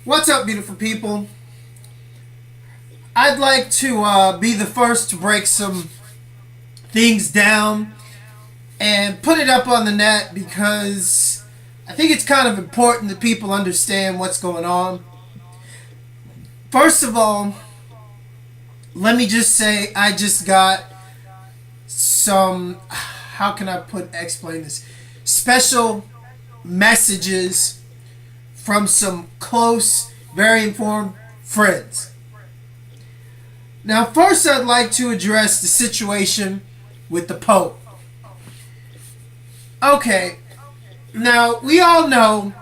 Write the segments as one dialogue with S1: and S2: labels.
S1: What's up, beautiful people? I'd like to be the first to break some things down and put it up on the net because I think it's kind of important that people understand what's going on. First of all, let me just say I just got some, how can I explain this? Special messages from some close, very informed friends. Now, first I'd like to address the situation with the Pope. Okay, now we all know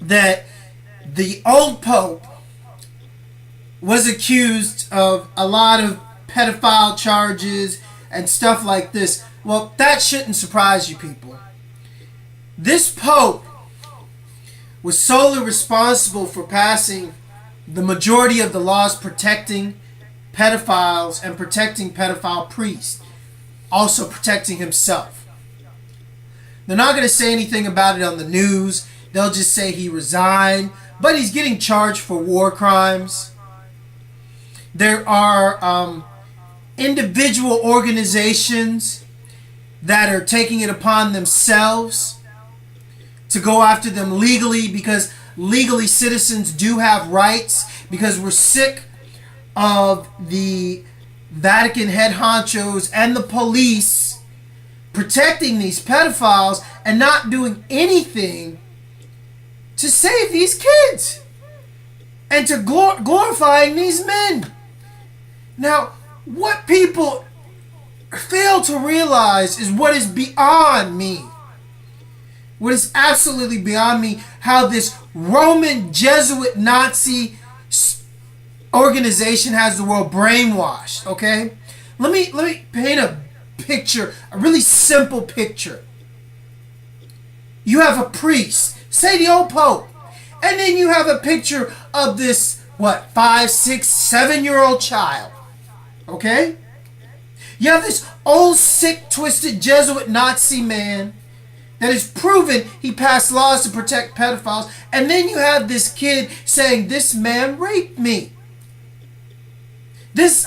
S1: that the old Pope was accused of a lot of pedophile charges and stuff like this. Well, that shouldn't surprise you people. This Pope was solely responsible for passing the majority of the laws protecting pedophiles and protecting pedophile priests, also protecting himself. They're not going to say anything about it on the news. They'll just say he resigned, but he's getting charged for war crimes. There are individual organizations that are taking it upon themselves to go after them legally, because legally citizens do have rights, because we're sick of the Vatican head honchos and the police protecting these pedophiles and not doing anything to save these kids and to glorifying these men. Now, what people fail to realize is what is beyond me. What is absolutely beyond me, how this Roman Jesuit Nazi organization has the world brainwashed, okay? Let me paint a picture, a really simple picture. You have a priest, say the old Pope, and then you have a picture of this, 5, 6, 7-year-old child, okay? You have this old, sick, twisted Jesuit Nazi man that is proven he passed laws to protect pedophiles, and then you have this kid saying, this man raped me. This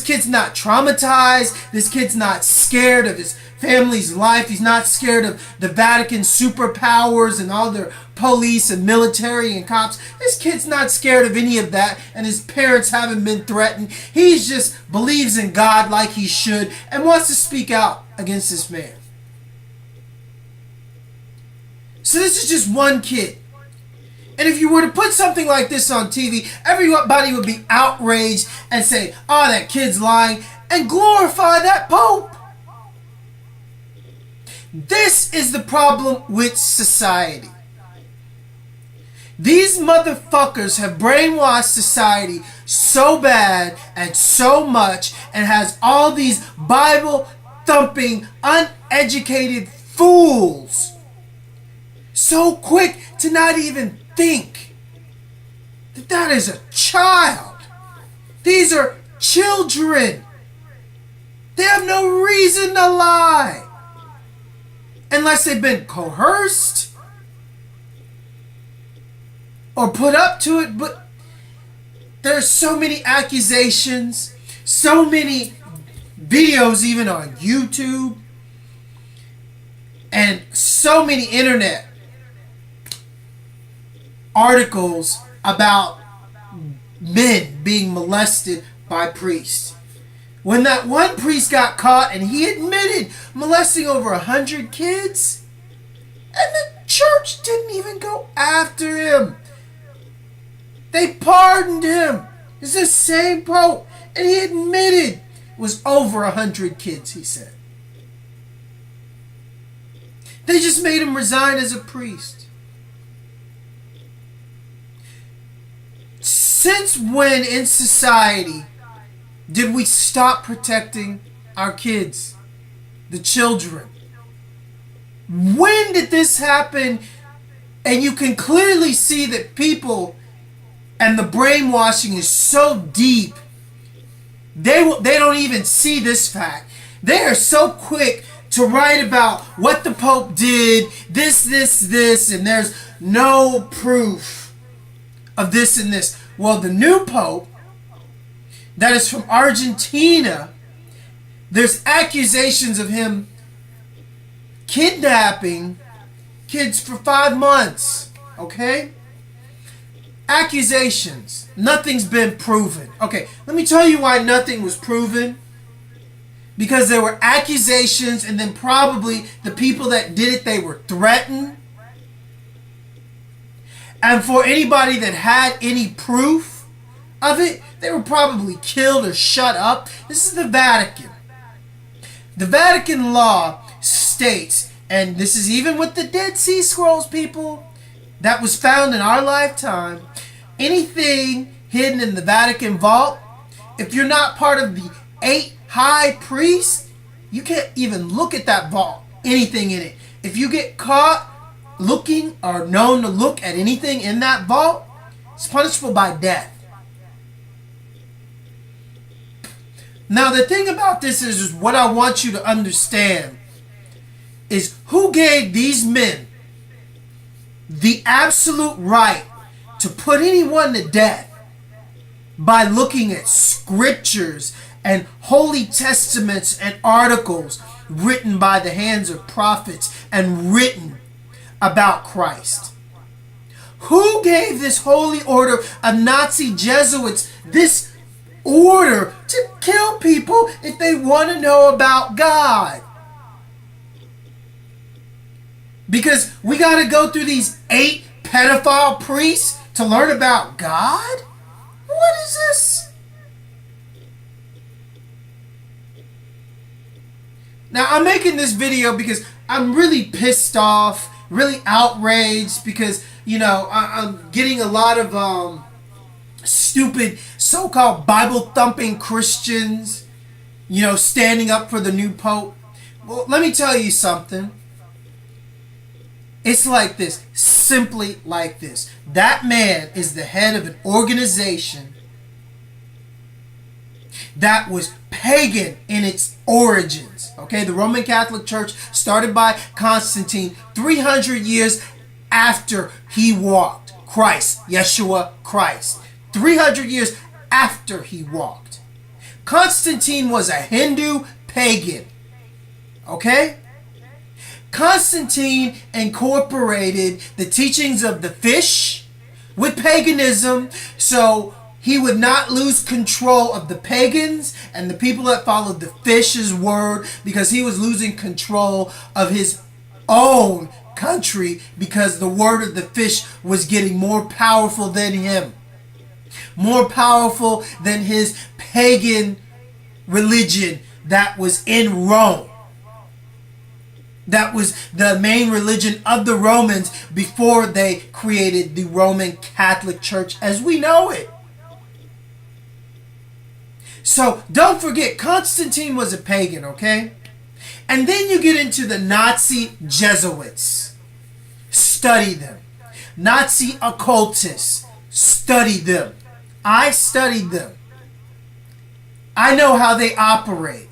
S1: kid's not traumatized. This kid's not scared of his family's life. He's not scared of the Vatican superpowers and all their police and military and cops. This kid's not scared of any of that, and his parents haven't been threatened. He just believes in God like he should and wants to speak out against this man. So this is just one kid. And if you were to put something like this on TV, everybody would be outraged and say, oh, that kid's lying, and glorify that Pope. This is the problem with society. These motherfuckers have brainwashed society so bad and so much, and has all these Bible-thumping, uneducated fools so quick to not even think that that is a child. These are children. They have no reason to lie unless they've been coerced or put up to it. But there's so many accusations, so many videos even on YouTube, and so many internet articles about men being molested by priests. When that one priest got caught and he admitted molesting over 100 kids, and the church didn't even go after him. They pardoned him. It's the same Pope, and he admitted it was over 100 kids, he said. They just made him resign as a priest. Since when in society did we stop protecting our kids, the children? When did this happen? And you can clearly see that people and the brainwashing is so deep, they don't even see this fact. They are so quick to write about what the Pope did, this, and there's no proof of this and this. Well, the new Pope, that is from Argentina, there's accusations of him kidnapping kids for 5 months. Okay? Accusations. Nothing's been proven. Okay, let me tell you why nothing was proven. Because there were accusations, and then probably the people that did it, they were threatened. And for anybody that had any proof of it, they were probably killed or shut up. This is the Vatican. The Vatican law states, and this is even with the Dead Sea Scrolls, people, that was found in our lifetime, anything hidden in the Vatican vault, if you're not part of the 8 high priests, you can't even look at that vault, anything in it. If you get caught looking or known to look at anything in that vault, it's punishable by death. Now, the thing about this is what I want you to understand is who gave these men the absolute right to put anyone to death by looking at scriptures and holy testaments and articles written by the hands of prophets and written about Christ. Who gave this holy order of Nazi Jesuits this order to kill people if they want to know about God? Because we got to go through these 8 pedophile priests to learn about God? What is this? Now, I'm making this video because I'm really pissed off, really outraged, because, you know, I'm getting a lot of stupid so-called Bible-thumping Christians, you know, standing up for the new Pope. Well, let me tell you something. It's like this, simply like this. That man is the head of an organization that was pagan in its origins. Okay, the Roman Catholic Church started by Constantine 300 years after he walked. Christ, Yeshua Christ. 300 years after he walked. Constantine was a Hindu pagan. Okay? Constantine incorporated the teachings of the fish with paganism, so he would not lose control of the pagans and the people that followed the fish's word, because he was losing control of his own country because the word of the fish was getting more powerful than him. More powerful than his pagan religion that was in Rome. That was the main religion of the Romans before they created the Roman Catholic Church as we know it. So don't forget, Constantine was a pagan, okay? And then you get into the Nazi Jesuits. Study them. Nazi occultists. Study them. I studied them. I know how they operate.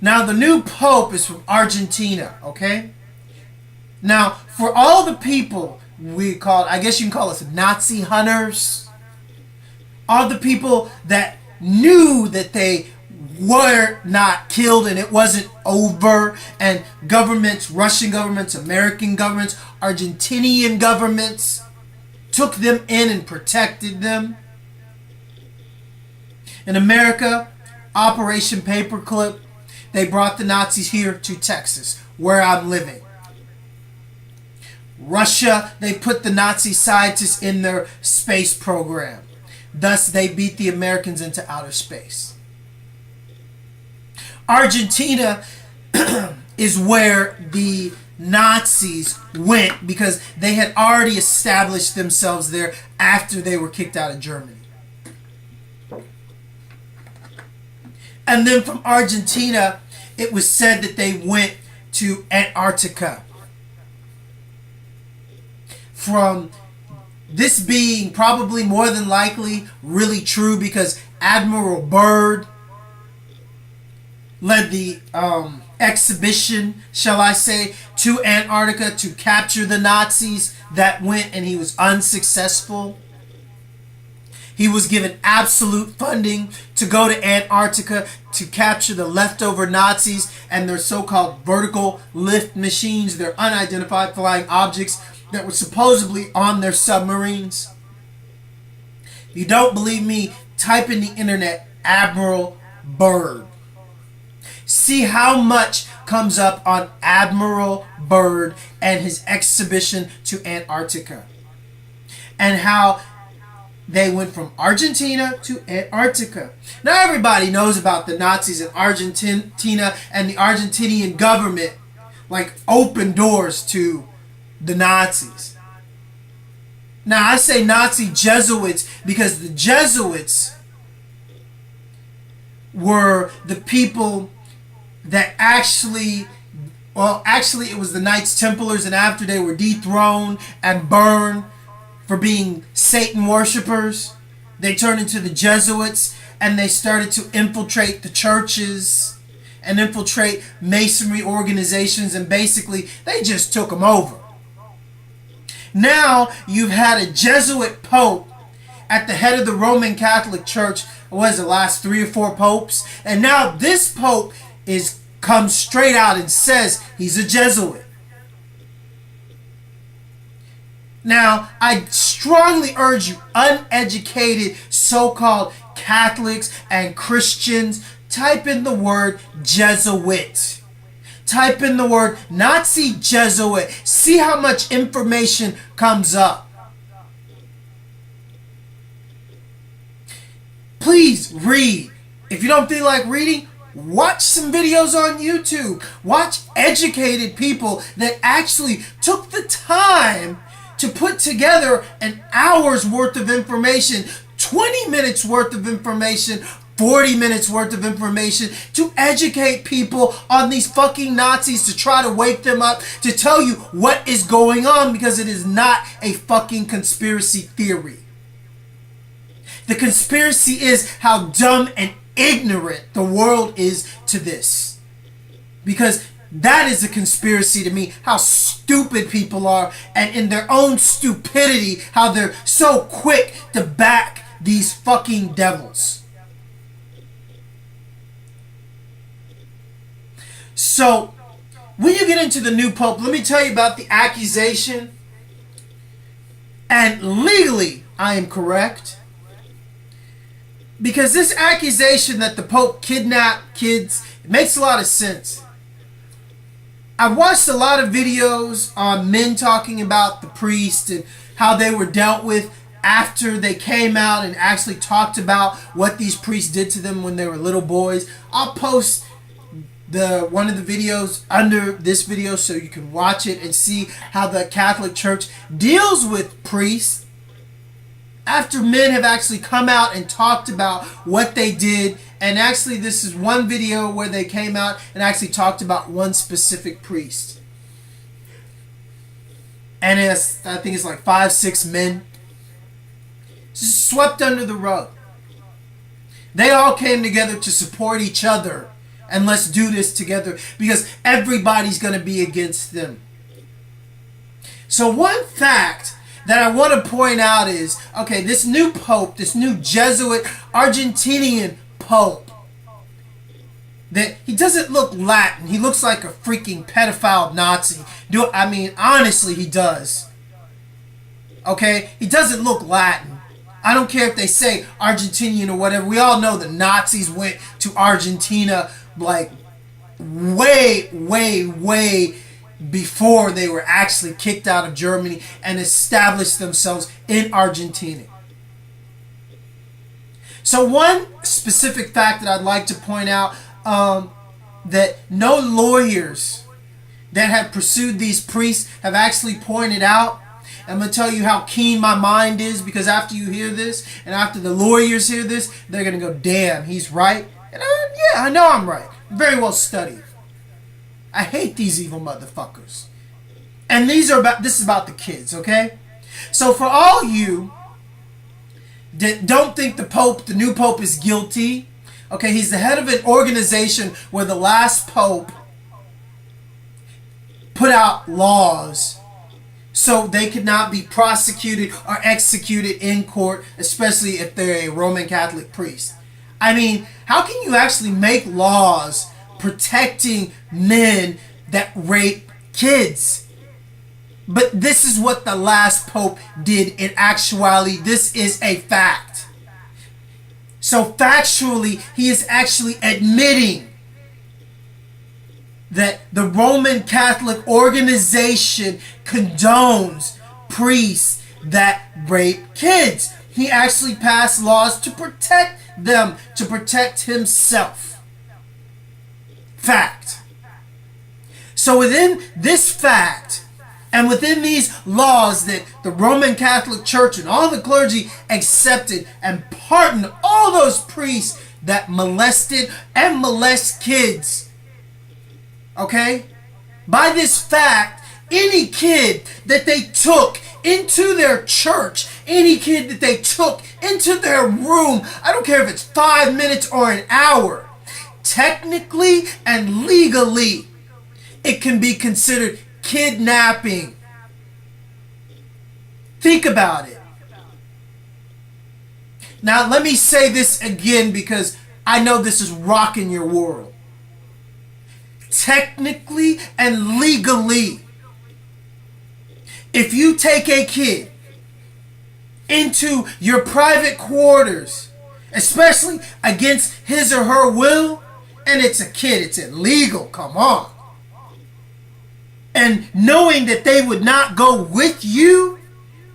S1: Now, the new Pope is from Argentina, okay? Now, for all the people we call, I guess you can call us Nazi hunters, all the people that knew that they were not killed and it wasn't over, and governments, Russian governments, American governments, Argentinian governments took them in and protected them. In America, Operation Paperclip, they brought the Nazis here to Texas, where I'm living. Russia, they put the Nazi scientists in their space program. Thus, they beat the Americans into outer space. Argentina is where the Nazis went because they had already established themselves there after they were kicked out of Germany. And then from Argentina, it was said that they went to Antarctica. From this being probably more than likely really true because Admiral Byrd led the exhibition, shall I say, to Antarctica to capture the Nazis that went, and he was unsuccessful. He was given absolute funding to go to Antarctica to capture the leftover Nazis and their so-called vertical lift machines, their unidentified flying objects that were supposedly on their submarines. If you don't believe me, type in the internet Admiral Byrd. See how much comes up on Admiral Byrd and his exhibition to Antarctica. And how they went from Argentina to Antarctica. Now everybody knows about the Nazis in Argentina, and the Argentinian government like opened doors to the Nazis. Now I say Nazi Jesuits because the Jesuits were the people that actually it was the Knights Templars, and after they were dethroned and burned for being Satan worshippers, they turned into the Jesuits, and they started to infiltrate the churches and infiltrate masonry organizations, and basically they just took them over. Now you've had a Jesuit pope at the head of the Roman Catholic Church. What is the last 3 or 4 popes? And now this pope comes straight out and says he's a Jesuit. Now, I strongly urge you, uneducated so-called Catholics and Christians, type in the word Jesuit. Type in the word Nazi Jesuit. See how much information comes up. Please read. If you don't feel like reading, watch some videos on YouTube. Watch educated people that actually took the time to put together an hour's worth of information, 20 minutes worth of information, 40 minutes worth of information to educate people on these fucking Nazis, to try to wake them up, to tell you what is going on, because it is not a fucking conspiracy theory. The conspiracy is how dumb and ignorant the world is to this. Because that is a conspiracy to me, how stupid people are, and in their own stupidity, how they're so quick to back these fucking devils. So, when you get into the new pope, let me tell you about the accusation. And legally, I am correct. Because this accusation that the pope kidnapped kids, it makes a lot of sense. I've watched a lot of videos on men talking about the priest and how they were dealt with after they came out and actually talked about what these priests did to them when they were little boys. I'll post one of the videos under this video so you can watch it and see how the Catholic Church deals with priests after men have actually come out and talked about what they did. And actually, this is one video where they came out and actually talked about one specific priest. And I think it's like 5, 6 men. Just swept under the rug. They all came together to support each other. And let's do this together, because everybody's going to be against them. So one fact that I want to point out is, okay, this new pope, this new Jesuit Argentinian pope, that he doesn't look Latin. He looks like a freaking pedophile Nazi. I mean, honestly, he does. Okay? He doesn't look Latin. I don't care if they say Argentinian or whatever. We all know the Nazis went to Argentina like way before they were actually kicked out of Germany and established themselves in Argentina. So one specific fact that I'd like to point out, that no lawyers that have pursued these priests have actually pointed out. I'm going to tell you how keen my mind is, because after you hear this and after the lawyers hear this, they're going to go, damn, he's right. And yeah, I know I'm right. Very well studied. I hate these evil motherfuckers. And this is about the kids, okay? So for all you that don't think the new pope is guilty, okay, he's the head of an organization where the last pope put out laws so they could not be prosecuted or executed in court, especially if they're a Roman Catholic priest. I mean, how can you actually make laws protecting men that rape kids? But this is what the last pope did. In actuality, this is a fact. So factually, he is actually admitting that the Roman Catholic organization condones priests that rape kids. He actually passed laws to protect them, to protect himself. Fact. So within this fact, and within these laws that the Roman Catholic Church and all the clergy accepted and pardoned all those priests that molested and molest kids, okay? By this fact, any kid that they took into their church, any kid that they took into their room, I don't care if it's 5 minutes or an hour, technically and legally, it can be considered kidnapping. Think about it. Now, let me say this again because I know this is rocking your world. Technically and legally, if you take a kid into your private quarters, especially against his or her will, and it's a kid, it's illegal, come on. And knowing that they would not go with you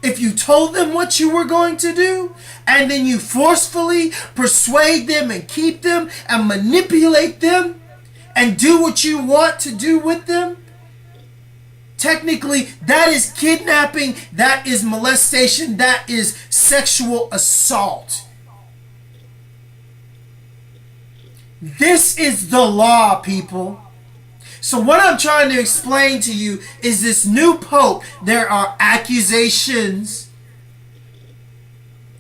S1: if you told them what you were going to do, and then you forcefully persuade them and keep them and manipulate them and do what you want to do with them, technically that is kidnapping, that is molestation, that is sexual assault. This is the law, people. So what I'm trying to explain to you is this new pope, there are accusations,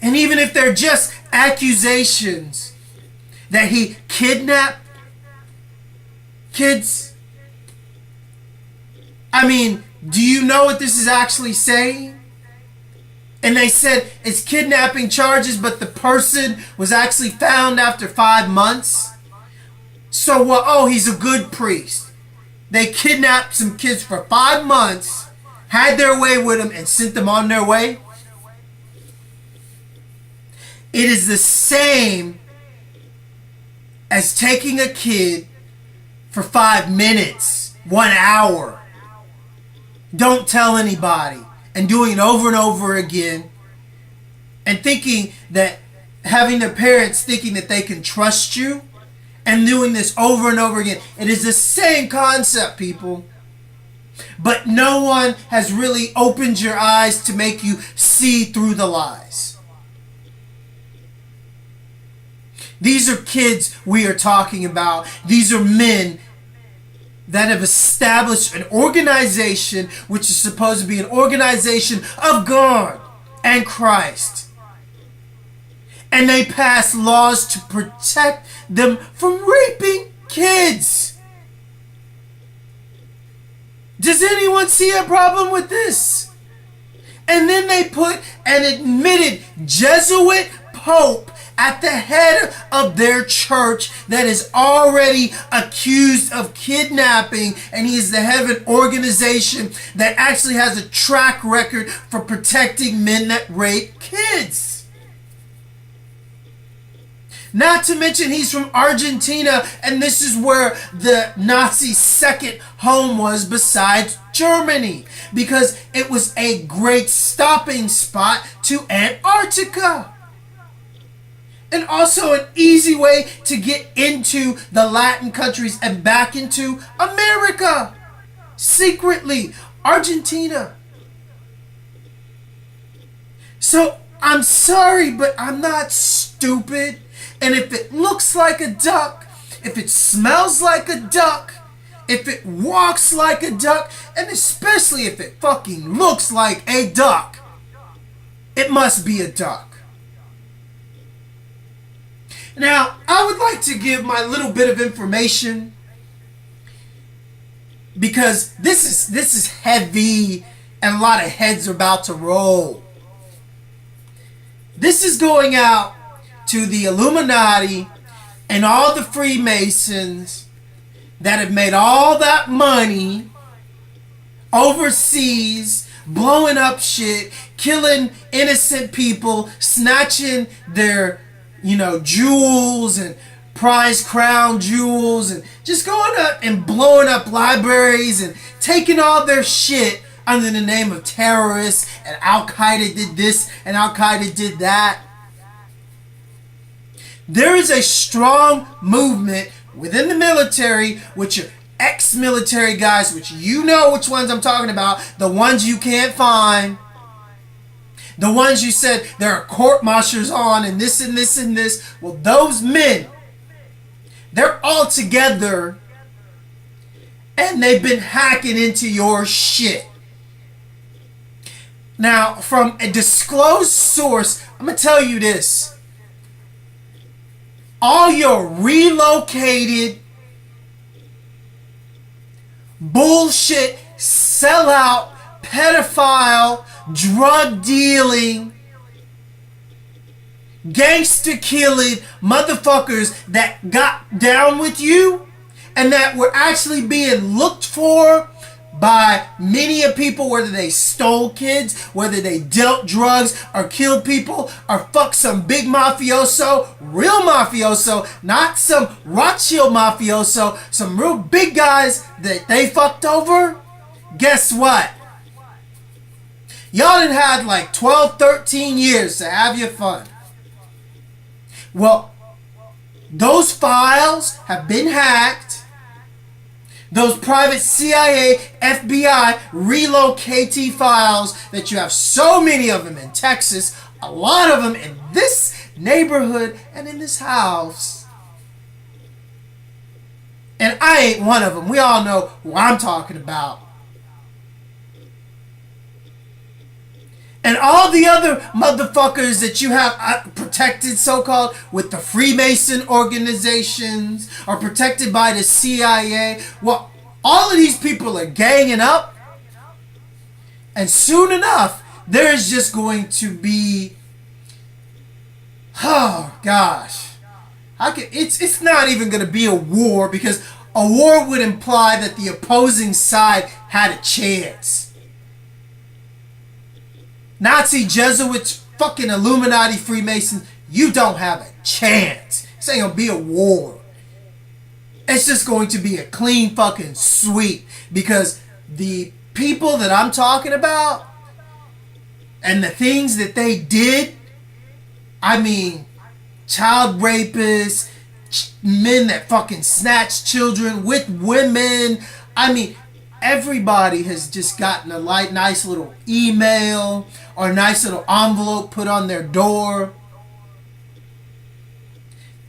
S1: and even if they're just accusations, that he kidnapped kids. I mean, do you know what this is actually saying? And they said it's kidnapping charges, but the person was actually found after 5 months. So, well, oh, he's a good priest. They kidnapped some kids for 5 months, had their way with them, and sent them on their way. It is the same as taking a kid for 5 minutes, 1 hour. Don't tell anybody, and doing it over and over again, and thinking that, having their parents thinking that they can trust you, and doing this over and over again. It is the same concept, people. But no one has really opened your eyes to make you see through the lies. These are kids we are talking about. These are men that have established an organization which is supposed to be an organization of God and Christ. And they pass laws to protect them from raping kids. Does anyone see a problem with this? And then they put an admitted Jesuit pope at the head of their church that is already accused of kidnapping, and he is the head of an organization that actually has a track record for protecting men that rape kids. Not to mention he's from Argentina, and this is where the Nazi second home was besides Germany, because it was a great stopping spot to Antarctica. And also an easy way to get into the Latin countries and back into America. Secretly, Argentina. So, I'm sorry, but I'm not stupid. And if it looks like a duck, if it smells like a duck, if it walks like a duck, and especially if it fucking looks like a duck, it must be a duck. Now, I would like to give my little bit of information because this is heavy and a lot of heads are about to roll. This is going out to the Illuminati and all the Freemasons that have made all that money overseas, blowing up shit, killing innocent people, snatching their, jewels and prize crown jewels, and just going up and blowing up libraries and taking all their shit under the name of terrorists, and Al-Qaeda did this and Al-Qaeda did that. There is a strong movement within the military, which are ex-military guys, which you know which ones I'm talking about, the ones you can't find, the ones you said there are court-martials on and this and this and this. Well, those men, they're all together and they've been hacking into your shit. Now, from a disclosed source, I'm going to tell you this. All your relocated bullshit, sellout, pedophile, drug dealing, gangster killing motherfuckers that got down with you and that were actually being looked for by many of people, whether they stole kids, whether they dealt drugs or killed people or fucked some big mafioso, real mafioso, not some Rothschild mafioso, some real big guys that they fucked over. Guess what? Y'all done had like 12, 13 years to have your fun. Well, those files have been hacked. Those private CIA, FBI, relocatee files that you have so many of them in Texas, a lot of them in this neighborhood and in this house. And I ain't one of them. We all know who I'm talking about. And all the other motherfuckers that you have protected, so-called, with the Freemason organizations or protected by the CIA. Well, all of these people are ganging up. And soon enough, there is just going to be... Oh, gosh. It's not even going to be a war, because a war would imply that the opposing side had a chance. Nazi, Jesuits, fucking Illuminati, Freemasons, you don't have a chance. This ain't gonna be a war. It's just going to be a clean fucking sweep, because the people that I'm talking about and the things that they did, I mean, child rapists, men that fucking snatch children with women, I mean, everybody has just gotten a nice little email or a nice little envelope put on their door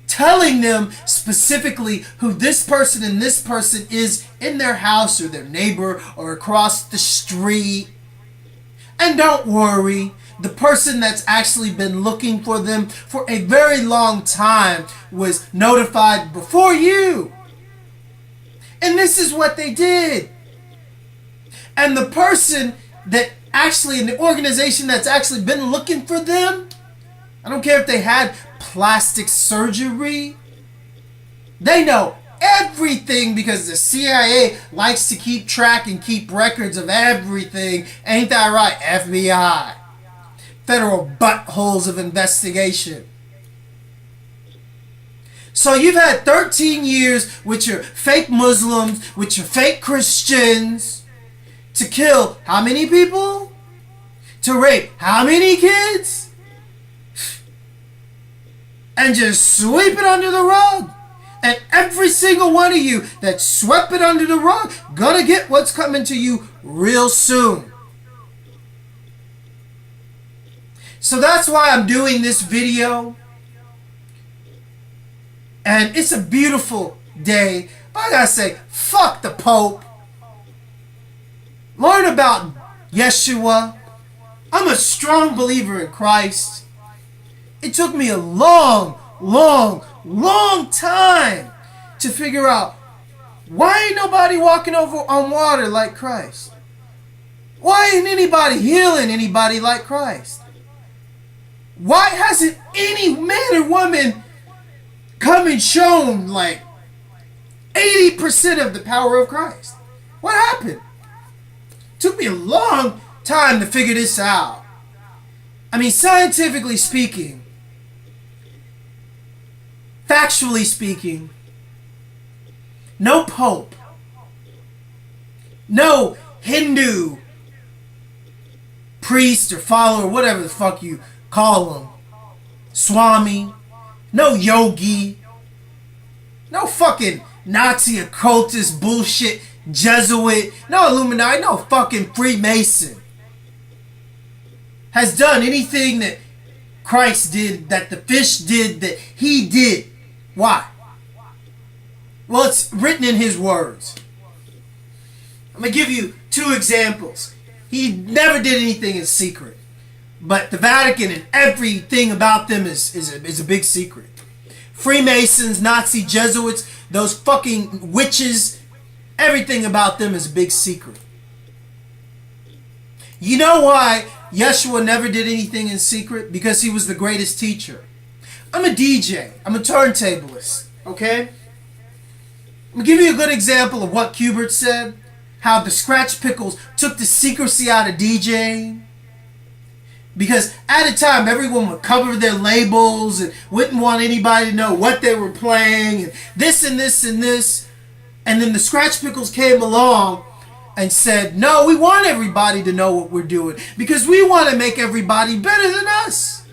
S1: telling them specifically who this person and this person is in their house or their neighbor or across the street. And don't worry, the person that's actually been looking for them for a very long time was notified before you. And this is what they did. And the person that actually, in the organization that's actually been looking for them, I don't care if they had plastic surgery, they know everything, because the CIA likes to keep track and keep records of everything. Ain't that right, FBI? Federal buttholes of investigation. So you've had 13 years with your fake Muslims, with your fake Christians, to kill how many people? To rape how many kids? And just sweep it under the rug. And every single one of you that swept it under the rug gonna get what's coming to you real soon. So that's why I'm doing this video. And it's a beautiful day. But I gotta say, fuck the Pope. Learn about Yeshua. I'm a strong believer in Christ. It took me a long time to figure out Why ain't nobody walking over on water like Christ? Why ain't anybody healing anybody like Christ? Why hasn't any man or woman come and shown like 80% of the power of Christ? What happened? Took me a long time to figure this out. I mean, scientifically speaking, factually speaking, no pope, no Hindu priest or follower, whatever the fuck you call them, Swami, no yogi, no fucking Nazi occultist bullshit Jesuit, no Illuminati, no fucking Freemason has done anything that Christ did, that the fish did, that he did. Why? Well, it's written in his words. I'm going to give you 2 examples. He never did anything in secret. But the Vatican and everything about them is a big secret. Freemasons, Nazi Jesuits, those fucking witches, everything about them is a big secret. You know why Yeshua never did anything in secret? Because he was the greatest teacher. I'm a DJ. I'm a turntablist. Okay? I'm going to give you a good example of what Kubert said. How the Scratch Pickles took the secrecy out of DJing. Because at a time, everyone would cover their labels and wouldn't want anybody to know what they were playing. And this and this and this. And then the Scratch Pickles came along and said, no, we want everybody to know what we're doing. Because we want to make everybody better than us.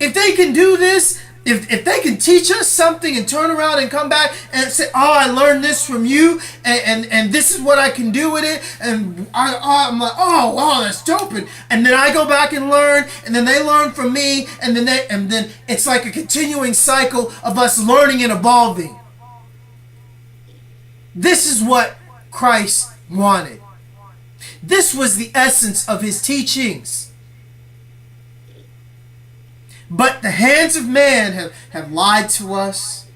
S1: If they can do this, if they can teach us something and turn around and come back and say, oh, I learned this from you, and this is what I can do with it, and I'm like, oh, wow, that's dope. And then I go back and learn, and then they learn from me, and then it's like a continuing cycle of us learning and evolving. This is what Christ wanted. This was the essence of his teachings. But the hands of man have lied to us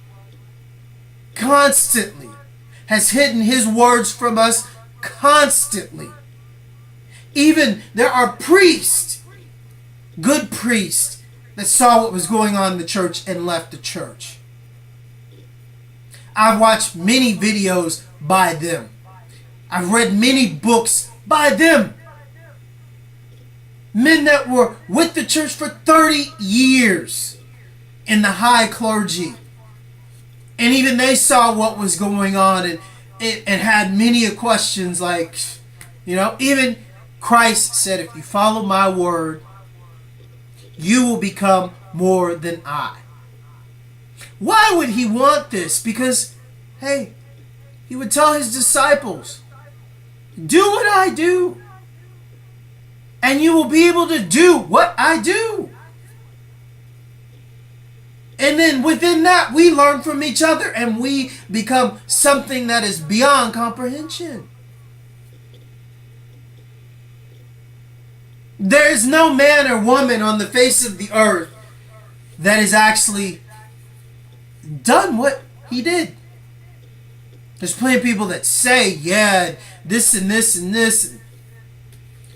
S1: constantly, has hidden his words from us constantly. Even there are priests, good priests, that saw what was going on in the church and left the church. I've watched many videos by them. I've read many books by them. Men that were with the church for 30 years in the high clergy. And even they saw what was going on and had many questions like, even Christ said, if you follow my word, you will become more than I. Why would he want this? Because, hey, he would tell his disciples, do what I do. And you will be able to do what I do. And then within that, we learn from each other and we become something that is beyond comprehension. There is no man or woman on the face of the earth that has actually done what he did. There's plenty of people that say, yeah, this and this and this.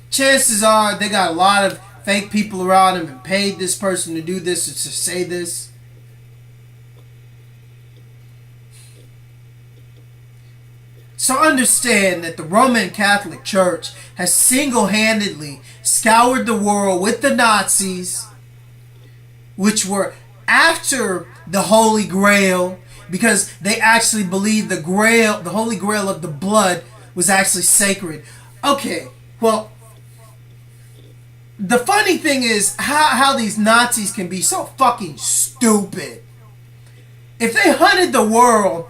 S1: Chances are they got a lot of fake people around them and paid this person to do this or to say this. So understand that the Roman Catholic Church has single-handedly scoured the world with the Nazis, which were after the Holy Grail, because they actually believed the Grail, the Holy Grail of the blood, was actually sacred. Okay, well, the funny thing is how these Nazis can be so fucking stupid. If they hunted the world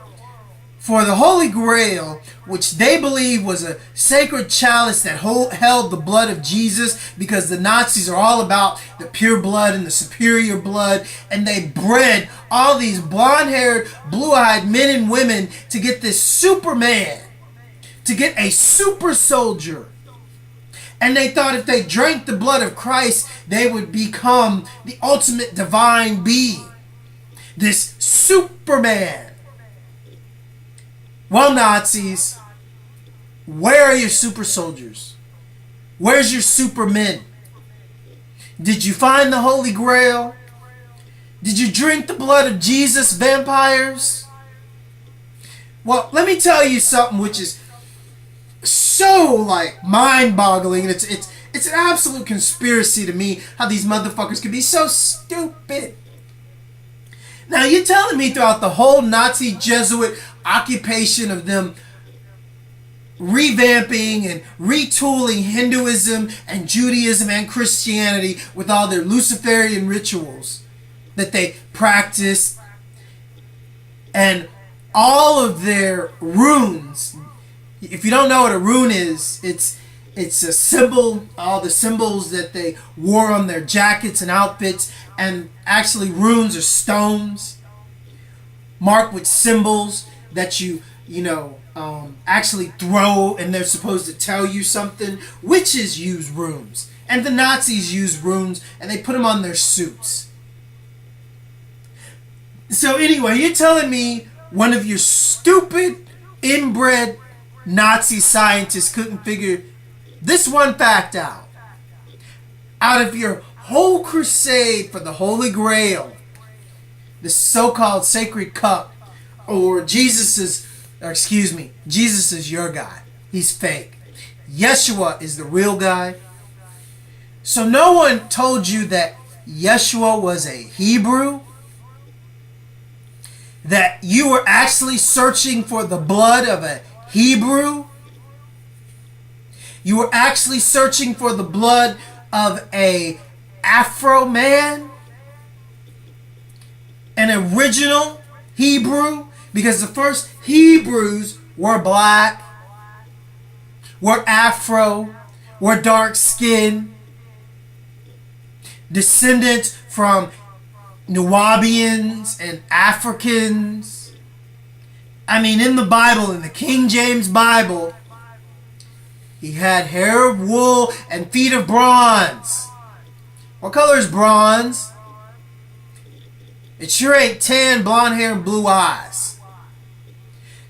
S1: for the Holy Grail, which they believe was a sacred chalice that held the blood of Jesus, because the Nazis are all about the pure blood and the superior blood, and they bred all these blonde-haired, blue-eyed men and women to get this Superman, to get a super soldier. And they thought if they drank the blood of Christ, they would become the ultimate divine being. This Superman. Well, Nazis, where are your super soldiers? Where's your supermen? Did you find the Holy Grail? Did you drink the blood of Jesus, vampires? Well, let me tell you something which is so like mind-boggling, and it's an absolute conspiracy to me how these motherfuckers could be so stupid. Now you're telling me throughout the whole Nazi Jesuit occupation of them revamping and retooling Hinduism and Judaism and Christianity with all their Luciferian rituals that they practiced and all of their runes. If you don't know what a rune is, it's a symbol, all the symbols that they wore on their jackets and outfits, and actually runes are stones marked with symbols that you actually throw, and they're supposed to tell you something. Witches use runes, and the Nazis use runes, and they put them on their suits. So anyway, you're telling me one of your stupid, inbred Nazi scientists couldn't figure this one fact out. Out of your whole crusade for the Holy Grail, the so-called sacred cup, or Jesus is your guy. He's fake. Yeshua is the real guy. So no one told you that Yeshua was a Hebrew? That you were actually searching for the blood of a Hebrew? You were actually searching for the blood of a Afro man? An original Hebrew? Because the first Hebrews were black, were Afro, were dark skinned, descendants from Nubians and Africans. I mean, in the Bible, in the King James Bible, he had hair of wool and feet of bronze. What color is bronze? It sure ain't tan, blonde hair, and blue eyes.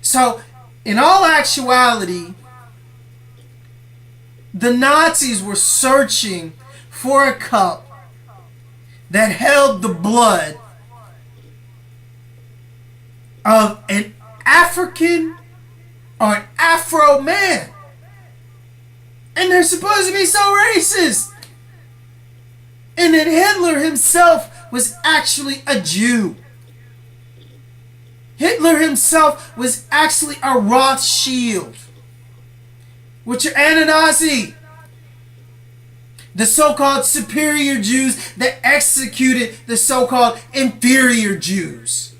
S1: So, in all actuality, the Nazis were searching for a cup that held the blood of an African or an Afro man. And they're supposed to be so racist. And then Hitler himself was actually a Jew. Hitler himself was actually a Rothschild, which are Ananazi, the so-called superior Jews that executed the so-called inferior Jews.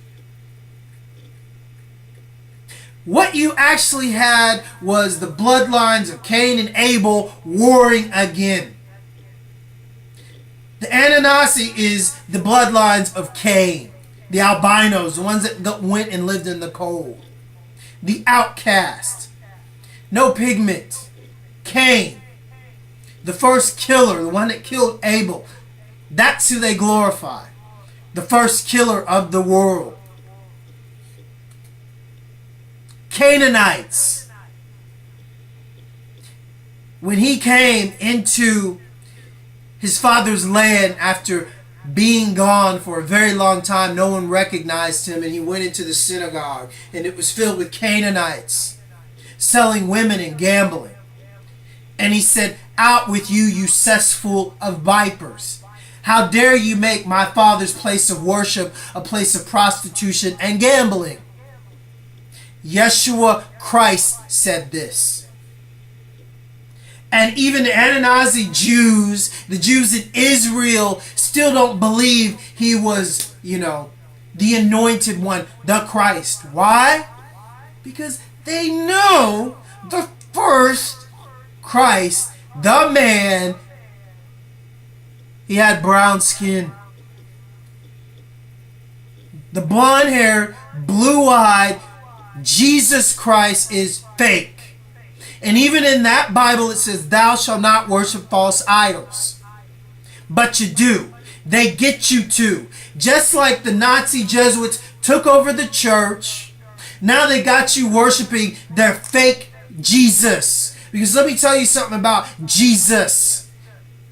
S1: What you actually had was the bloodlines of Cain and Abel warring again. The Ananazi is the bloodlines of Cain, the albinos, the ones that went and lived in the cold, the outcast, no pigment, Cain, the first killer, the one that killed Abel. That's who they glorify, the first killer of the world. Canaanites. When he came into his father's land after being gone for a very long time, no one recognized him, and he went into the synagogue, and it was filled with Canaanites selling women and gambling. And he said, "Out with you, you cesspool of vipers. How dare you make my father's place of worship a place of prostitution and gambling?" Yeshua Christ said this. And even the Ananazi Jews, the Jews in Israel, still don't believe he was, the anointed one, the Christ. Why? Because they know the first Christ, the man, he had brown skin. The blonde hair, blue-eyed Jesus Christ is fake. And even in that Bible it says, "Thou shalt not worship false idols." But you do. They get you to. Just like the Nazi Jesuits took over the church, Now they got you worshiping their fake Jesus. Because let me tell you something about Jesus.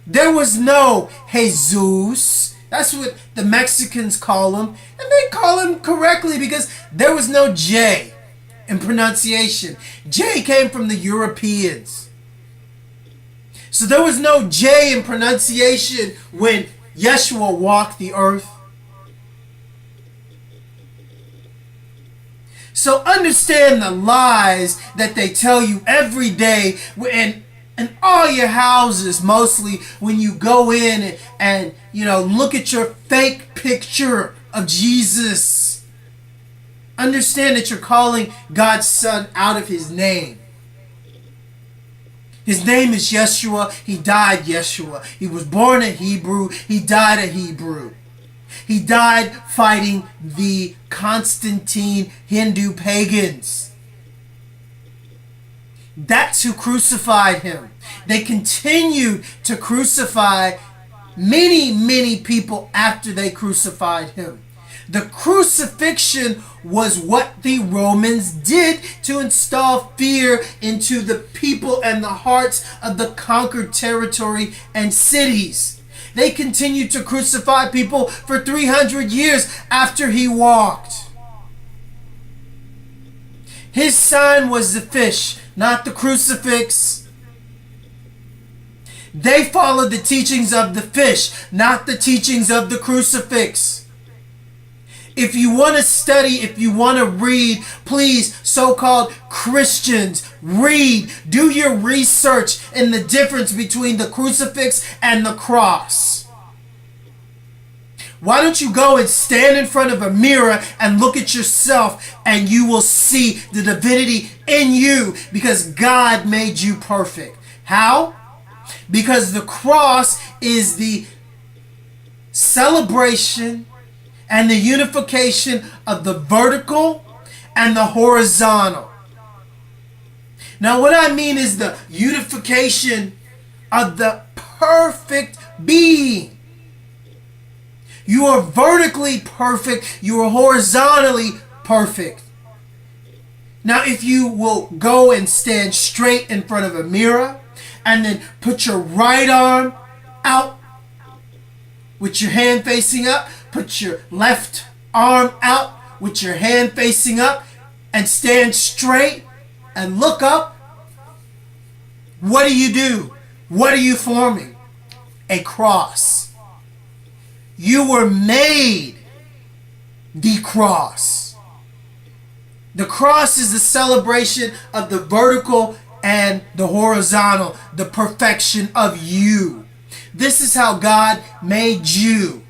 S1: There was no Jesus. That's what the Mexicans call him. And they call him correctly because there was no J in pronunciation. J came from the Europeans. So there was no J in pronunciation when Yeshua walked the earth. So understand the lies that they tell you every day, and all your houses, mostly when you go in and look at your fake picture of Jesus. Understand that you're calling God's Son out of his name. His name is Yeshua. He died Yeshua. He was born a Hebrew. He died a Hebrew. He died fighting the Constantine Hindu pagans. That's who crucified him. They continued to crucify many, many people after they crucified him. The crucifixion was what the Romans did to install fear into the people and the hearts of the conquered territory and cities. They continued to crucify people for 300 years after he walked. His sign was the fish, not the crucifix. They followed the teachings of the fish, not the teachings of the crucifix. If you want to study, if you want to read, please, so-called Christians, read. Do your research in the difference between the crucifix and the cross. Why don't you go and stand in front of a mirror and look at yourself, and you will see the divinity in you, because God made you perfect. How? Because the cross is the celebration and the unification of the vertical and the horizontal. Now, what I mean is the unification of the perfect being. You are vertically perfect. You are horizontally perfect. Now, if you will go and stand straight in front of a mirror and then put your right arm out with your hand facing up, put your left arm out with your hand facing up, and stand straight and look up, what do? What are you forming? A cross. You were made the cross. The cross is the celebration of the vertical and the horizontal, the perfection of you. This is how God made you.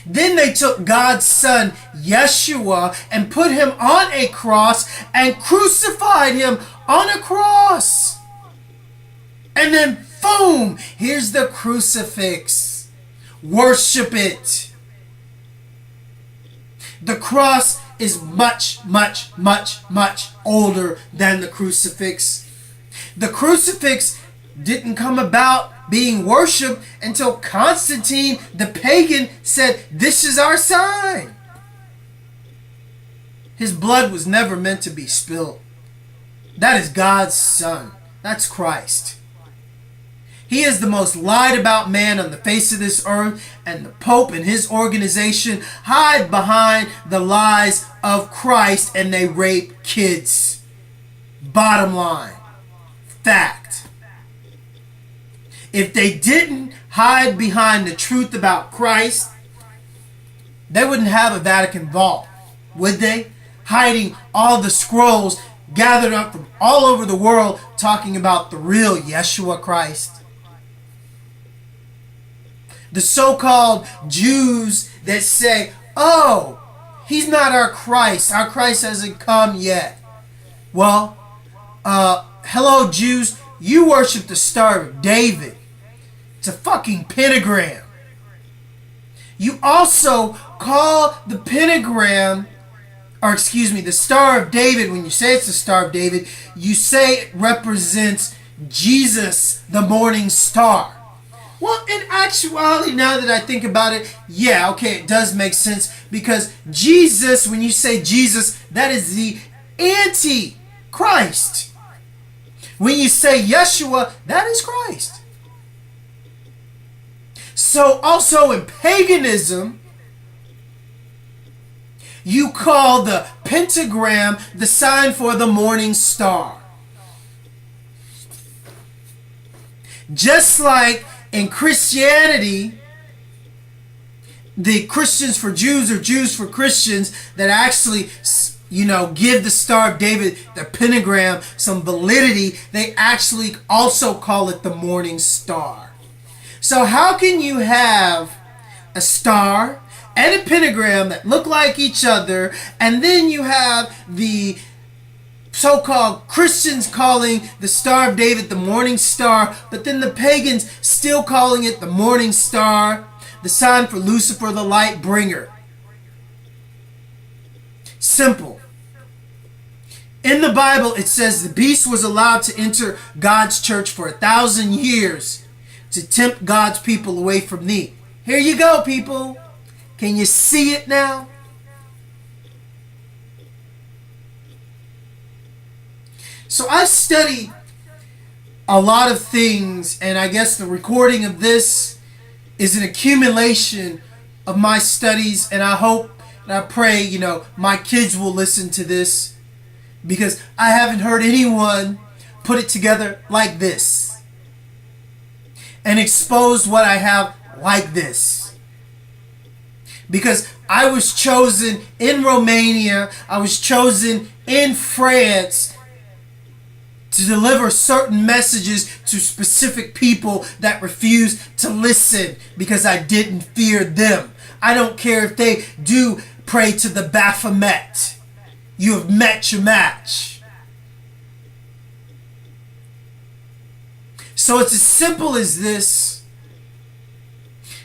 S1: Then they took God's Son, Yeshua, and put him on a cross and crucified him on a cross. And then, boom, here's the crucifix. Worship it. The cross is much, much, much, much older than the crucifix. The crucifix didn't come about being worshipped until Constantine the pagan said, "This is our sign." His blood was never meant to be spilled. That is God's Son. That's Christ. He is the most lied about man on the face of this earth, and the Pope and his organization hide behind the lies of Christ, and they rape kids. Bottom line. Fact. If they didn't hide behind the truth about Christ, they wouldn't have a Vatican vault, would they? Hiding all the scrolls gathered up from all over the world talking about the real Yeshua Christ. The so-called Jews that say, "Oh, he's not our Christ. Our Christ hasn't come yet." Well, hello Jews, you worship the Star of David. It's a fucking pentagram. You also call the pentagram, or excuse me, the Star of David, when you say it's the Star of David, you say it represents Jesus, the morning star. Well, in actuality, now that I think about it, yeah, okay, it does make sense, Because Jesus, when you say Jesus, that is the anti-Christ. When you say Yeshua, that is Christ. So also in paganism, you call the pentagram the sign for the morning star. Just like in Christianity, the Christians for Jews or Jews for Christians that actually, give the Star of David, the pentagram, some validity, they actually also call it the morning star. So how can you have a star and a pentagram that look like each other, and then you have the so-called Christians calling the Star of David the morning star, but then the pagans still calling it the morning star, the sign for Lucifer, the light bringer? Simple. In the Bible, it says the beast was allowed to enter God's church for 1,000 years to tempt God's people away from thee. Here you go, people. Can you see it now? So I study a lot of things, and I guess the recording of this is an accumulation of my studies, and I hope and I pray, my kids will listen to this, because I haven't heard anyone put it together like this and expose what I have like this. Because I was chosen in Romania, I was chosen in France to deliver certain messages to specific people that refused to listen because I didn't fear them. I don't care if they do pray to the Baphomet. You have met your match. So it's as simple as this.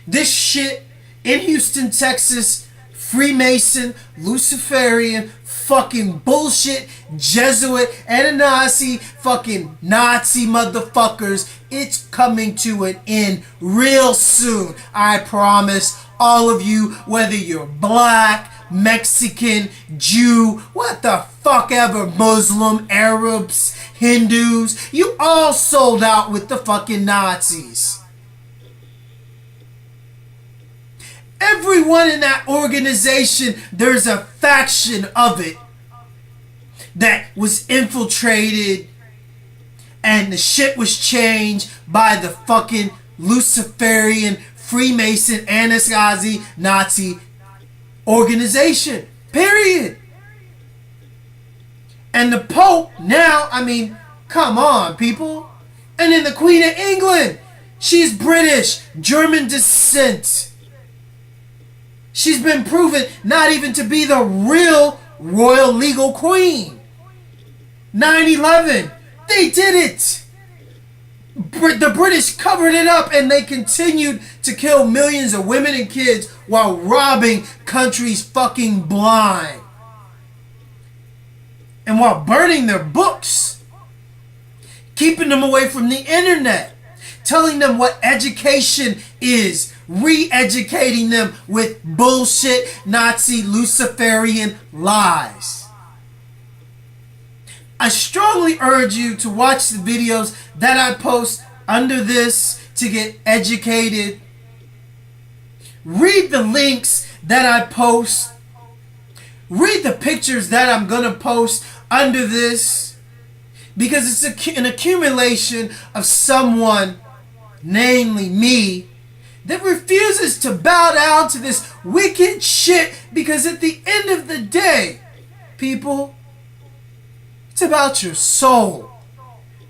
S1: This shit in Houston, Texas, Freemason, Luciferian, fucking bullshit, Jesuit, Ananasi, fucking Nazi motherfuckers, it's coming to an end real soon. I promise all of you, whether you're black, Mexican, Jew, what the fuck ever, Muslim, Arabs, Hindus, you all sold out with the fucking Nazis. Everyone in that organization, there's a faction of it that was infiltrated, and the shit was changed by the fucking Luciferian, Freemason, Ananasi, Nazi organization. Period. And the Pope now, come on, people. And then the Queen of England, she's British, German descent. She's been proven not even to be the real royal legal queen. 9/11, they did it. The British covered it up, and they continued to kill millions of women and kids while robbing countries fucking blind. And while burning their books, keeping them away from the internet, telling them what education is, re-educating them with bullshit Nazi Luciferian lies. I strongly urge you to watch the videos that I post under this to get educated. Read the links that I post. Read the pictures that I'm going to post under this, because it's an accumulation of someone, namely me, that refuses to bow down to this wicked shit, because at the end of the day, people, it's about your soul.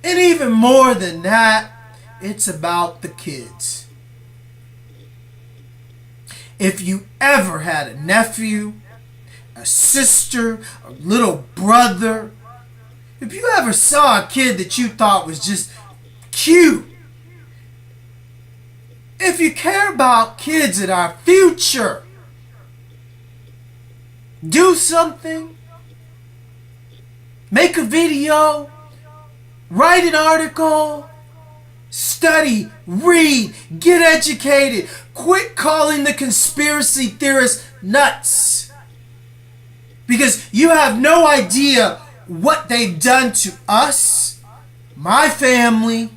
S1: And even more than that, it's about the kids. If you ever had a nephew, a sister, a little brother, if you ever saw a kid that you thought was just cute, if you care about kids and our future, do something. Make a video, write an article, Study, read, get educated. Quit calling the conspiracy theorists nuts. Because you have no idea what they've done to us, my family,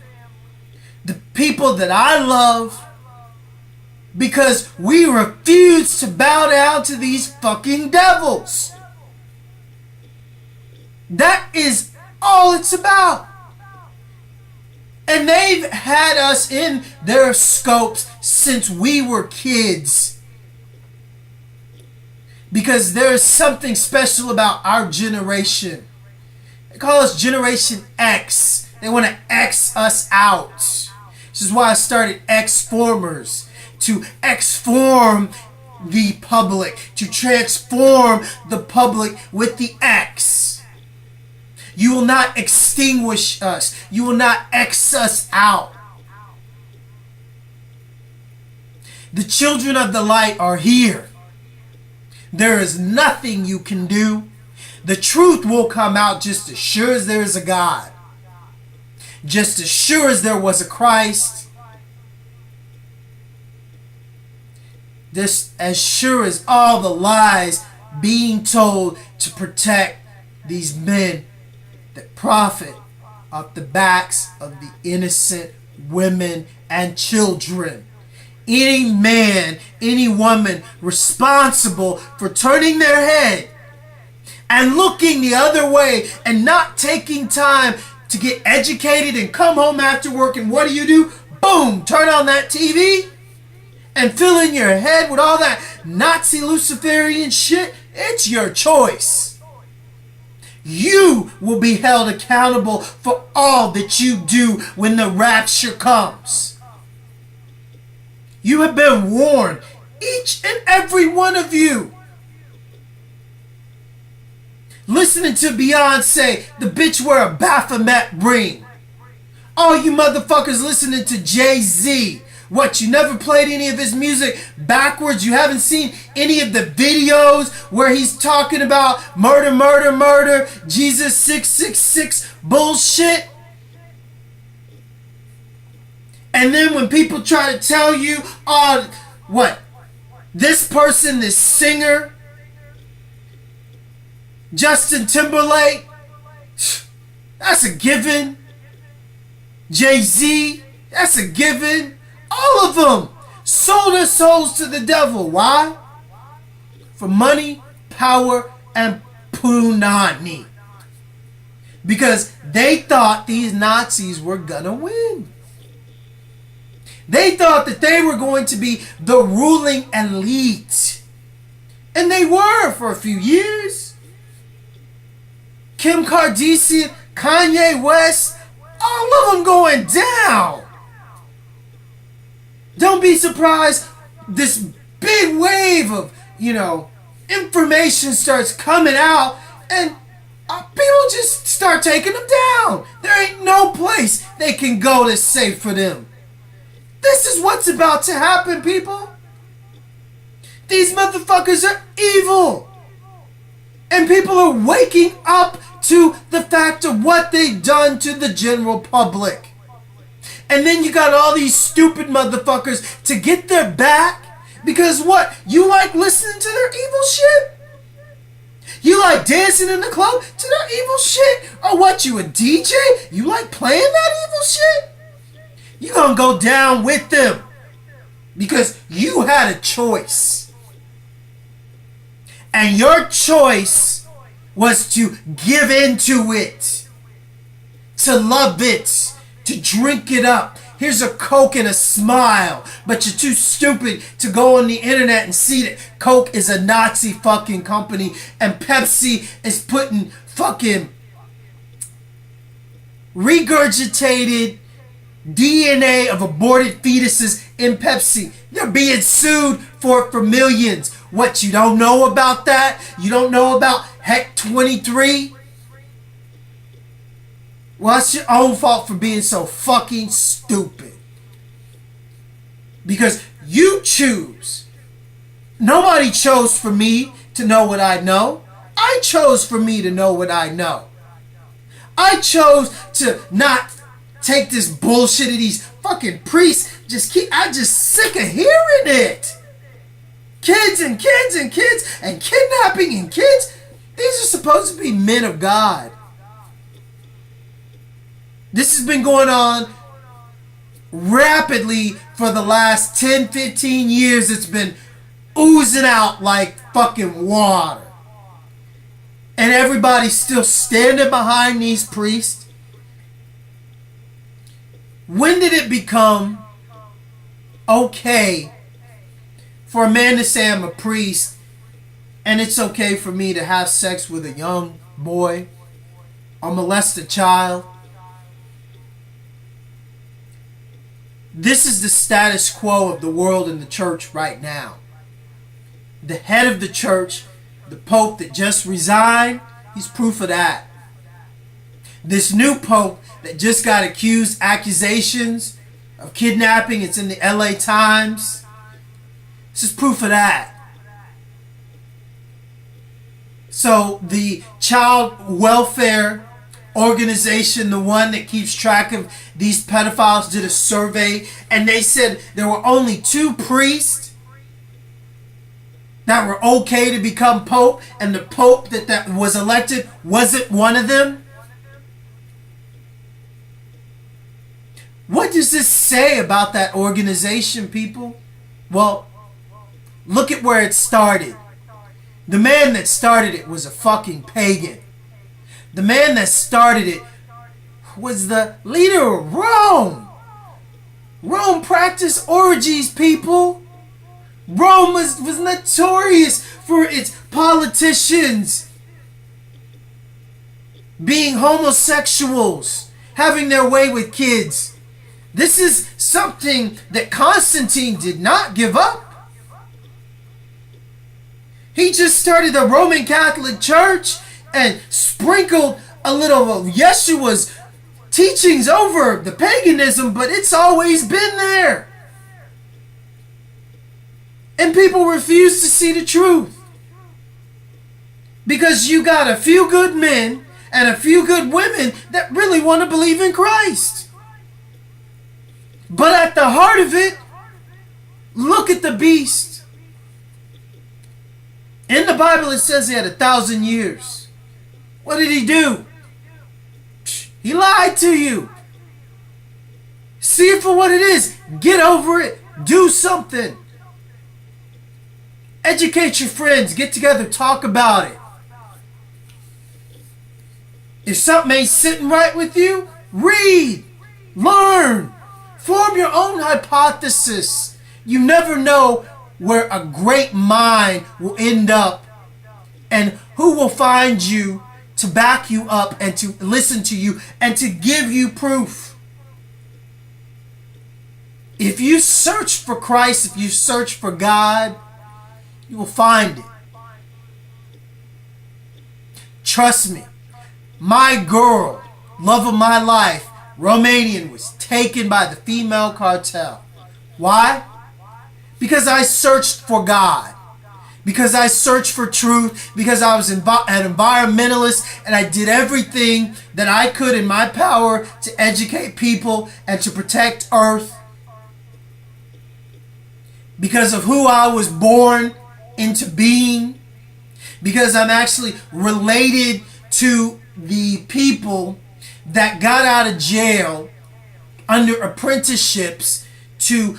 S1: the people that I love, because we refuse to bow down to these fucking devils. That is all it's about. And they've had us in their scopes since we were kids. Because there's something special about our generation. They call us Generation X. They want to X us out. This is why I started X-Formers. To X-form the public. To transform the public with the X. You will not extinguish us. You will not X us out. The children of the light are here. There is nothing you can do. The truth will come out just as sure as there is a God. Just as sure as there was a Christ. Just as sure as all the lies being told to protect these men that profit off the backs of the innocent women and children. Any man, any woman responsible for turning their head and looking the other way and not taking time to get educated and come home after work, and what do? Boom! Turn on that TV and fill in your head with all that Nazi Luciferian shit. It's your choice. You will be held accountable for all that you do when the rapture comes. You have been warned, each and every one of you. Listening to Beyonce, the bitch wear a Baphomet ring. All you motherfuckers listening to Jay-Z. What, you never played any of his music backwards? You haven't seen any of the videos where he's talking about murder, murder, murder, Jesus 666 bullshit? And then when people try to tell you, oh, what, this person, this singer, Justin Timberlake, that's a given. Jay-Z, that's a given. All of them sold their souls to the devil. Why? For money, power, and punani. Because they thought these Nazis were gonna win. They thought that they were going to be the ruling elite. And they were for a few years. Kim Kardashian, Kanye West, all of them going down. Don't be surprised this big wave of, information starts coming out and people just start taking them down. There ain't no place they can go that's safe for them. This is what's about to happen, people. These motherfuckers are evil. And people are waking up to the fact of what they've done to the general public. And then you got all these stupid motherfuckers to get their back. Because what? You like listening to their evil shit? You like dancing in the club to their evil shit? Or what, you a DJ? You like playing that evil shit? You gonna go down with them. Because you had a choice. And your choice was to give into it. To love it. To drink it up. Here's a Coke and a smile. But you're too stupid to go on the internet and see that Coke is a Nazi fucking company. And Pepsi is putting fucking regurgitated DNA of aborted fetuses in Pepsi. They're being sued for millions. What, you don't know about that? You don't know about Heck 23? Well, it's your own fault for being so fucking stupid. Because you choose. Nobody chose for me to know what I know. I chose for me to know what I know. I chose to not take this bullshit of these fucking priests. I just sick of hearing it. Kids and kids and kids and kidnapping and kids. These are supposed to be men of God. This has been going on rapidly for the last 10, 15 years. It's been oozing out like fucking water. And everybody's still standing behind these priests. When did it become okay for a man to say I'm a priest and it's okay for me to have sex with a young boy or molest a child? This is the status quo of the world and the church right now. The head of the church, the Pope that just resigned, he's proof of that. This new Pope that just got accusations of kidnapping, it's in the LA Times. This is proof of that. So the child welfare organization, the one that keeps track of these pedophiles, did a survey and they said there were only 2 priests that were okay to become Pope, and the Pope that was elected wasn't one of them. What does this say about that organization, people? Well, look at where it started. The man that started it was a fucking pagan. The man that started it was the leader of Rome. Rome practiced orgies, people. Rome was notorious for its politicians being homosexuals, having their way with kids. This is something that Constantine did not give up. He just started the Roman Catholic Church and sprinkled a little of Yeshua's teachings over the paganism, but it's always been there. And people refuse to see the truth. Because you got a few good men and a few good women that really want to believe in Christ. But at the heart of it, look at the beast. In the Bible it says he had 1,000 years. What did he do? He lied to you. See it for what it is. Get over it. Do something. Educate your friends. Get together. Talk about it. If something ain't sitting right with you, read. Learn. Form your own hypothesis. You never know where a great mind will end up and who will find you to back you up and to listen to you and to give you proof. If you search for Christ, if you search for God, you will find it. Trust me. My girl, love of my life, Romanian, was taken by the female cartel. Why? Because I searched for God. Because I searched for truth. Because I was an environmentalist and I did everything that I could in my power to educate people and to protect Earth. Because of who I was born into being, because I'm actually related to the people that got out of jail under apprenticeships to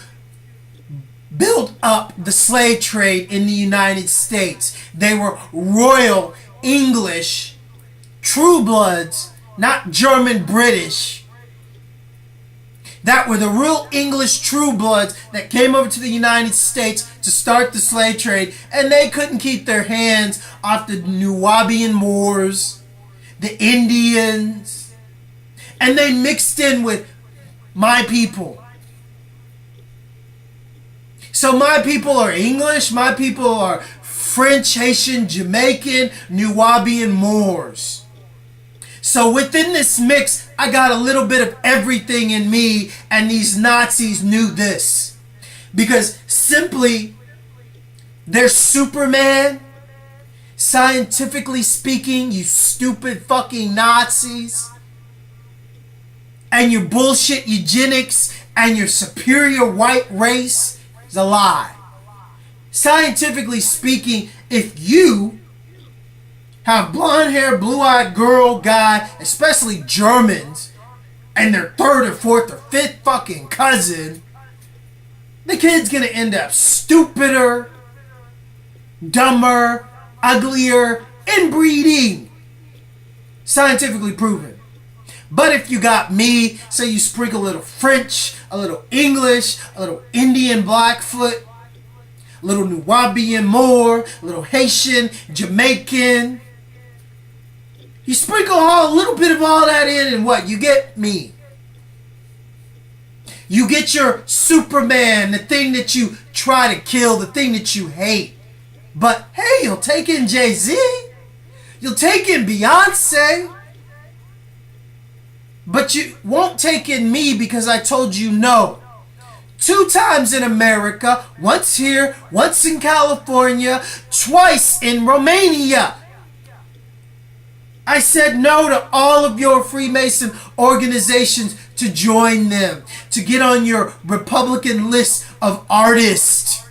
S1: build up the slave trade in the United States. They were royal English, true bloods, not German British. That were the real English true bloods that came over to the United States to start the slave trade, and they couldn't keep their hands off the Nubian Moors, the Indians, and they mixed in with my people. So my people are English, my people are French, Haitian, Jamaican, Nubian Moors. So within this mix, I got a little bit of everything in me, and these Nazis knew this. Because simply, they're Superman. Scientifically speaking, you stupid fucking Nazis. and your bullshit eugenics and your superior white race is a lie. Scientifically speaking, if you have blonde hair, blue-eyed girl, guy, especially Germans, and their third or fourth or fifth fucking cousin, the kid's gonna end up stupider, dumber, uglier, inbreeding. Scientifically proven. But if you got me, say you sprinkle a little French, a little English, a little Indian Blackfoot, a little Nubian Moor, a little Haitian, Jamaican, you sprinkle a little bit of all that in, and what? You get me. You get your Superman, the thing that you try to kill, the thing that you hate. But hey, you'll take in Jay-Z. You'll take in Beyonce. But you won't take in me because I told you no. 2 times in America, once here, once in California, twice in Romania. I said no to all of your Freemason organizations to join them, to get on your Republican list of artists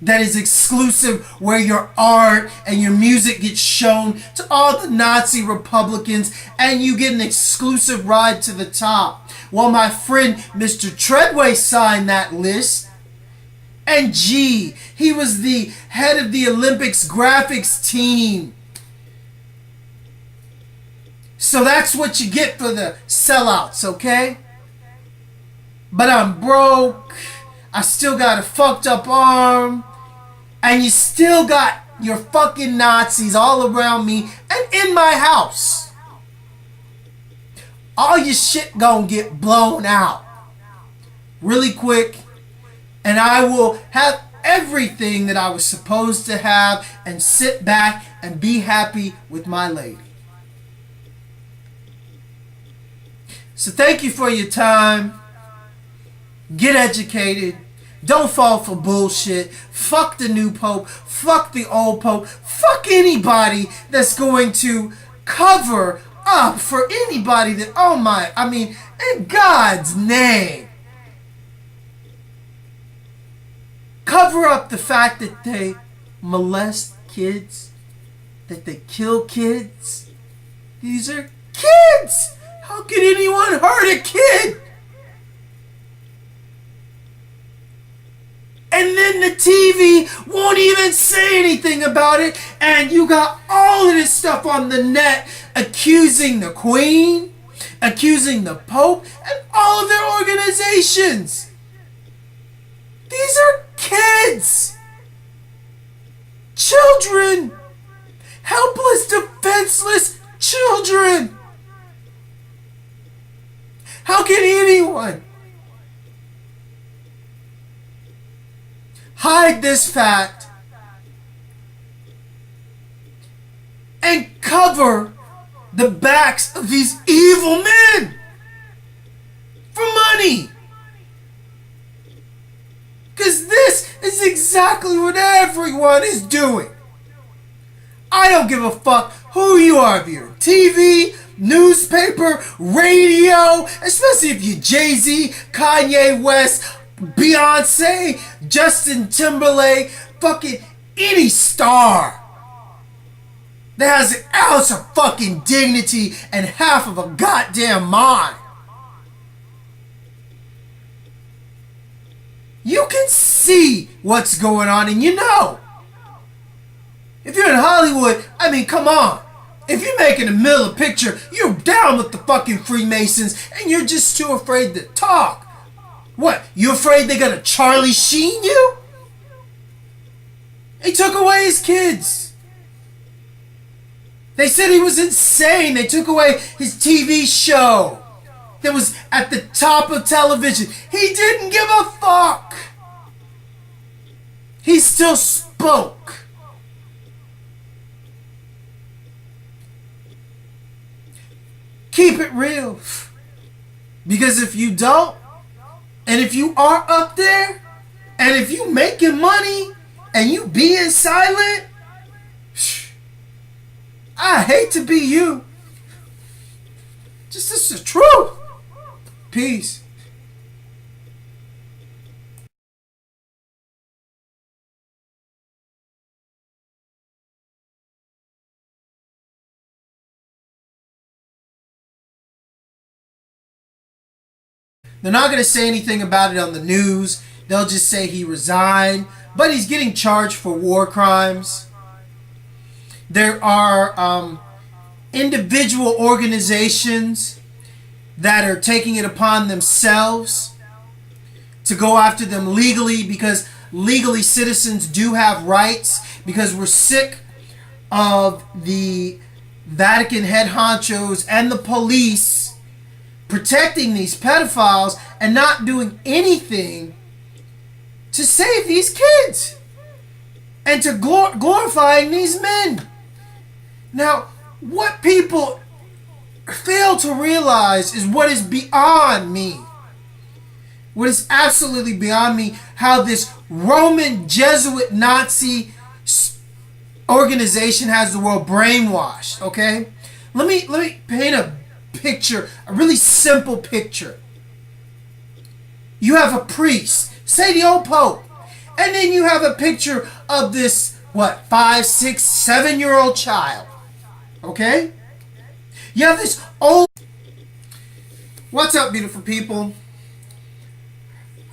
S1: that is exclusive, where your art and your music gets shown to all the Nazi Republicans and you get an exclusive ride to the top. Well, my friend Mr. Treadway signed that list. And gee, he was the head of the Olympics graphics team. So that's what you get for the sellouts, okay? But I'm broke. I still got a fucked up arm. And you still got your fucking Nazis all around me and in my house. All your shit gonna get blown out really quick. And I will have everything that I was supposed to have and sit back and be happy with my lady. So thank you for your time. Get educated. Don't fall for bullshit. Fuck the new pope. Fuck the old pope. Fuck anybody that's going to cover up for anybody that, oh my, I mean, in God's name. Cover up the fact that they molest kids, that they kill kids. These are kids. How could anyone hurt a kid? And then the TV won't even say anything about it. And you got all of this stuff on the net accusing the Queen, accusing the Pope, and all of their organizations. These are kids. Children. Helpless, defenseless children. How can anyone hide this fact and cover the backs of these evil men for money? Because this is exactly what everyone is doing. I don't give a fuck who you are, if you're TV, newspaper, radio, especially if you're Jay-Z, Kanye West, Beyonce, Justin Timberlake, fucking any star that has an ounce of fucking dignity and half of a goddamn mind. You can see what's going on, and you know. If you're in Hollywood, I mean, come on. If you're making a middle picture, you're down with the fucking Freemasons, and you're just too afraid to talk. What, you afraid they're gonna Charlie Sheen you? They took away his kids. They said he was insane. They took away his TV show that was at the top of television. He didn't give a fuck. He still spoke. Keep it real. Because if you don't, and if you are up there, and if you making money, and you being silent, I hate to be you. Just, it's the truth. Peace. They're not going to say anything about it on the news. They'll just say he resigned, but he's getting charged for war crimes. There are individual organizations that are taking it upon themselves to go after them legally, because legally citizens do have rights, because we're sick of the Vatican head honchos and the police protecting these pedophiles and not doing anything to save these kids and to glorifying these men. Now, what people fail to realize is what is beyond me. What is absolutely beyond me, how this Roman Jesuit Nazi organization has the world brainwashed, okay? Let me paint a picture, a really simple picture. You have a priest, say the old Pope, and then you have a picture of this, 5, 6, 7-year-old child, okay? You have this old... What's up, beautiful people?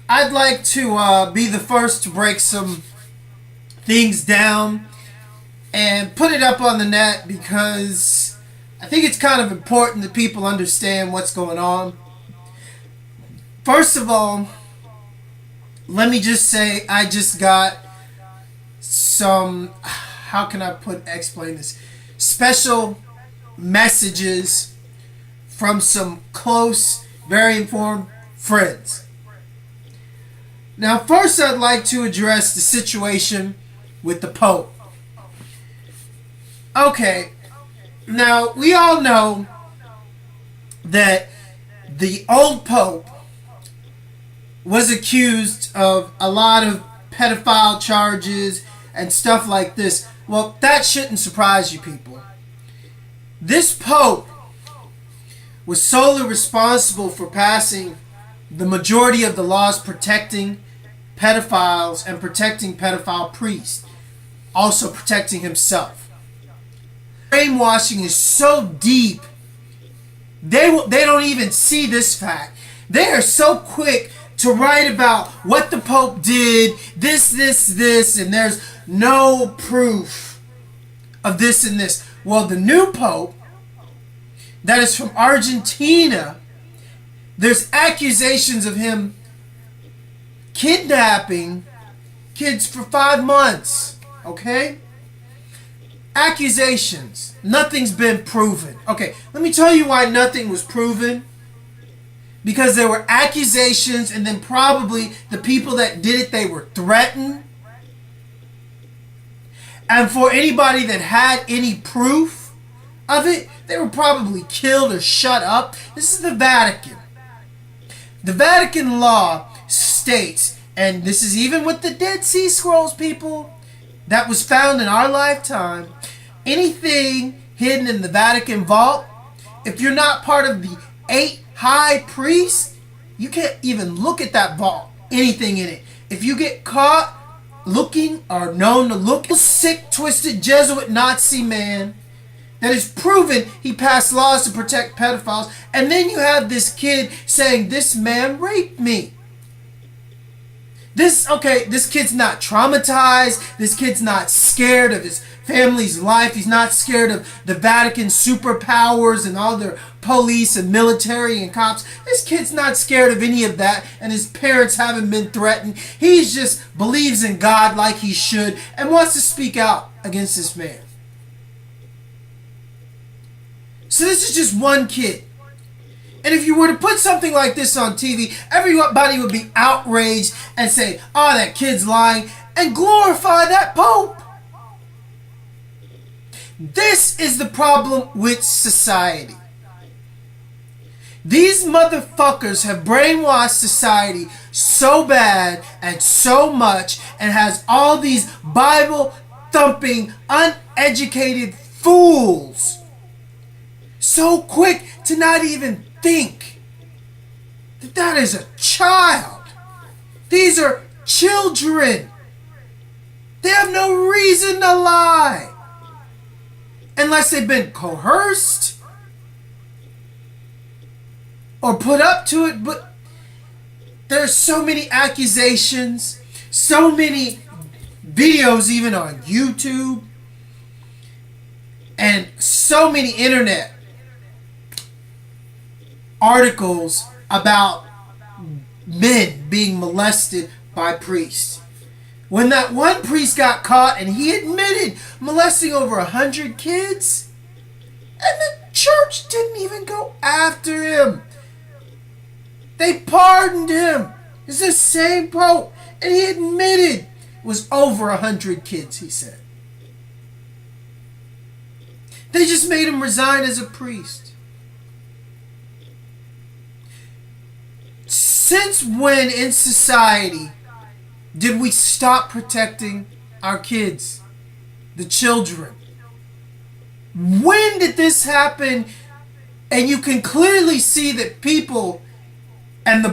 S1: I'd like to be the first to break some things down and put it up on the net, because I think it's kind of important that people understand what's going on. First of all, let me just say I just got some, how can I explain this? Special messages from some close, very informed friends. Now, first I'd like to address the situation with the Pope. Okay, now we all know that the old Pope was accused of a lot of pedophile charges and stuff like this. Well, that shouldn't surprise you people. This Pope was solely responsible for passing the majority of the laws protecting pedophiles and protecting pedophile priests, also protecting himself. Brainwashing is so deep, they don't even see this fact. They are so quick to write about what the Pope did, this, and there's no proof of this and this. Well, the new Pope, that is from Argentina, there's accusations of him kidnapping kids for 5 months, okay? Accusations. Nothing's been proven. Okay, let me tell you why nothing was proven. Because there were accusations, and then probably the people that did it, they were threatened. And for anybody that had any proof of it, they were probably killed or shut up. This is the Vatican. The Vatican law states, and this is even with the Dead Sea Scrolls, people, that was found in our lifetime, anything hidden in the Vatican vault, if you're not part of the 8 high priests, you can't even look at that vault, anything in it. If you get caught looking or known to look, a sick, twisted Jesuit Nazi man that is proven he passed laws to protect pedophiles, and then you have this kid saying, this man raped me. This kid's not traumatized. This kid's not scared of his family's life. He's not scared of the Vatican superpowers and all their police and military and cops. This kid's not scared of any of that, and his parents haven't been threatened. He just believes in God like he should and wants to speak out against this man. So this is just one kid. And if you were to put something like this on TV, everybody would be outraged and say, oh, that kid's lying, and glorify that Pope. This is the problem with society. These motherfuckers have brainwashed society so bad and so much, and has all these Bible-thumping, uneducated fools so quick to not even think that is a child. These are children. They have no reason to lie. Unless they've been coerced or put up to it. But there's so many accusations, so many videos even on YouTube, and so many internet articles about men being molested by priests. When that one priest got caught and he admitted molesting over 100 kids, and the church didn't even go after him. They pardoned him. It's the same Pope, and he admitted it was over 100 kids, he said. They just made him resign as a priest. Since when in society did we stop protecting our kids, the children? When did this happen? And you can clearly see that people and the